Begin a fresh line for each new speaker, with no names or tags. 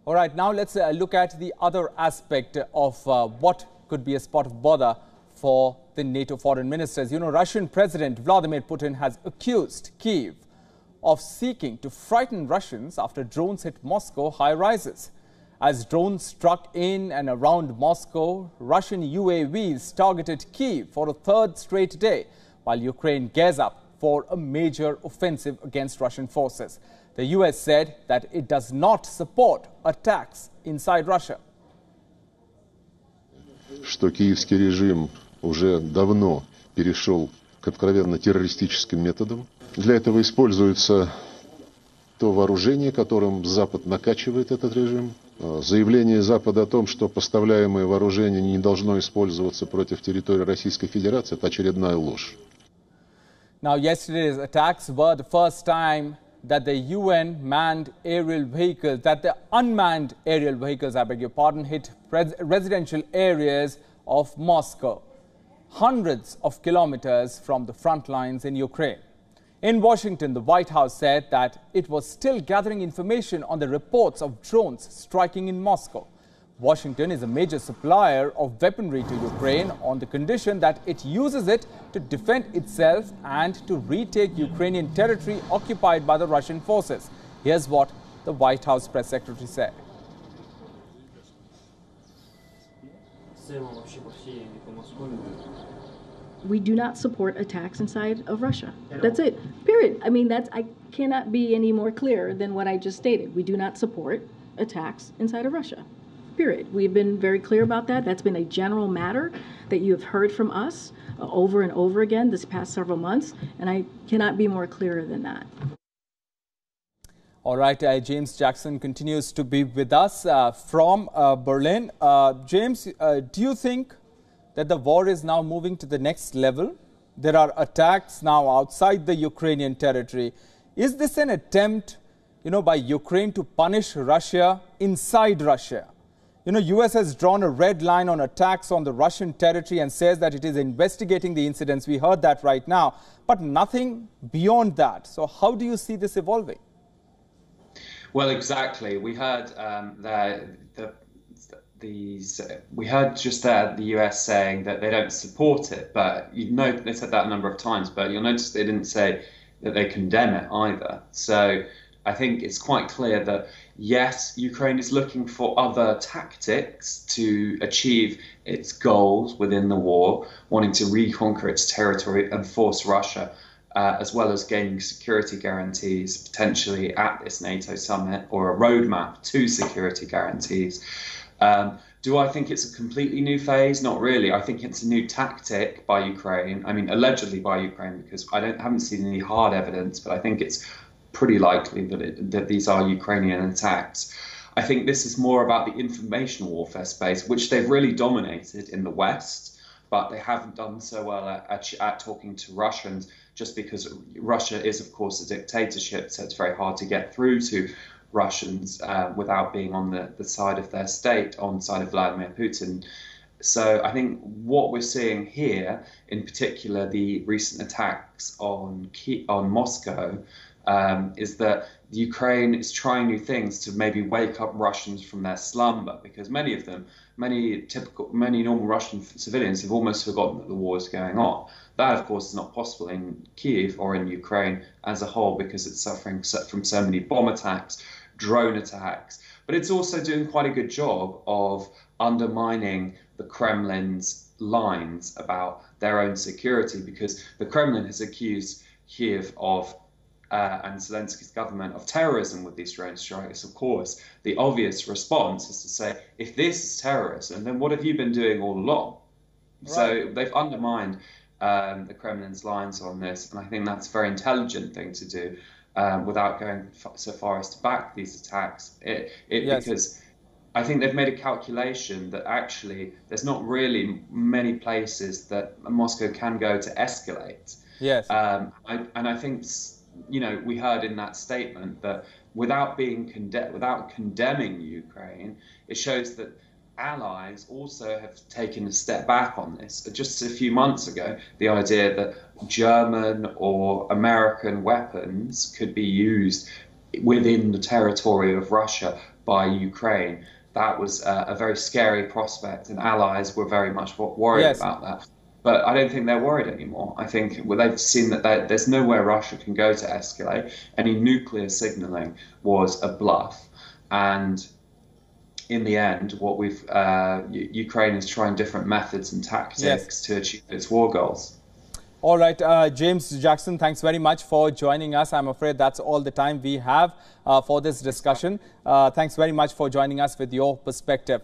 All right, now let's look at the other aspect of what could be a spot of bother for the NATO foreign ministers. You know, Russian President Vladimir Putin has accused Kyiv of seeking to frighten Russians after drones hit Moscow high-rises. As drones struck in and around Moscow, Russian UAVs targeted Kyiv for a third straight day, while Ukraine gears up for a major offensive against Russian forces. The US said that it does not support attacks inside Russia.
Что киевский режим уже давно перешел к откровенно террористическим методам. Для этого используется то вооружение, которым Запад накачивает этот режим. Заявление Запада о том, что поставляемое вооружение не должно использоваться против территории Российской Федерации, это очередная ложь.
Now, yesterday's attacks were the first time that the UN manned aerial vehicles, that the unmanned aerial vehicles, I beg your pardon, hit residential areas of Moscow, hundreds of kilometers from the front lines in Ukraine. In Washington, the White House said that it was still gathering information on the reports of drones striking in Moscow. Washington is a major supplier of weaponry to Ukraine on the condition that it uses it to defend itself and to retake Ukrainian territory occupied by the Russian forces. Here's what the White House press secretary said.
We do not support attacks inside of Russia. That's it. Period. I mean, I cannot be any more clear than what I just stated. We do not support attacks inside of Russia. Period. We've been very clear about that. That's been a general matter that you have heard from us over and over again this past several months, and I cannot be more clearer than that.
All right, James Jackson continues to be with us from Berlin. James, do you think that the war is now moving to the next level? There are attacks now outside the Ukrainian territory. Is this an attempt, by Ukraine to punish Russia inside Russia? US has drawn a red line on attacks on the Russian territory and says that it is investigating the incidents. We heard that right now, but nothing beyond that. So how do you see this evolving?
Well, exactly. We heard we heard just there the US saying that they don't support it, but they said that a number of times, but you'll notice they didn't say that they condemn it either. So I think it's quite clear that, yes, Ukraine is looking for other tactics to achieve its goals within the war, wanting to reconquer its territory and force Russia, as well as gaining security guarantees potentially at this NATO summit, or a roadmap to security guarantees. Do I think it's a completely new phase? Not really. I think it's a new tactic by Ukraine. I mean, allegedly by Ukraine, because I haven't seen any hard evidence, but I think it's pretty likely that these are Ukrainian attacks. I think this is more about the information warfare space, which they've really dominated in the West, but they haven't done so well at talking to Russians, just because Russia is, of course, a dictatorship, so it's very hard to get through to Russians without being on the side of their state, on the side of Vladimir Putin. So I think what we're seeing here, in particular the recent attacks on Moscow, is that Ukraine is trying new things to maybe wake up Russians from their slumber, because many normal Russian civilians have almost forgotten that the war is going on. That, of course, is not possible in Kyiv or in Ukraine as a whole, because it's suffering from so many bomb attacks, drone attacks. But it's also doing quite a good job of undermining the Kremlin's lines about their own security, because the Kremlin has accused Kyiv and Zelensky's government of terrorism with these drone strikes. Of course, the obvious response is to say, if this is terrorism, then what have you been doing all along? Right. So they've undermined the Kremlin's lines on this, and I think that's a very intelligent thing to do, without going so far as to back these attacks. Yes. Because I think they've made a calculation that actually there's not really many places that Moscow can go to escalate.
Yes.
I think, we heard in that statement that without condemning Ukraine, it shows that allies also have taken a step back on this. Just a few months ago, the idea that German or American weapons could be used within the territory of Russia by Ukraine, that was a very scary prospect, and allies were very much worried about that. But I don't think they're worried anymore. I think they've seen that there's nowhere Russia can go to escalate. Any nuclear signaling was a bluff. And in the end, what Ukraine is trying different methods and tactics to achieve its war goals.
All right, James Jackson, thanks very much for joining us. I'm afraid that's all the time we have for this discussion. Thanks very much for joining us with your perspective.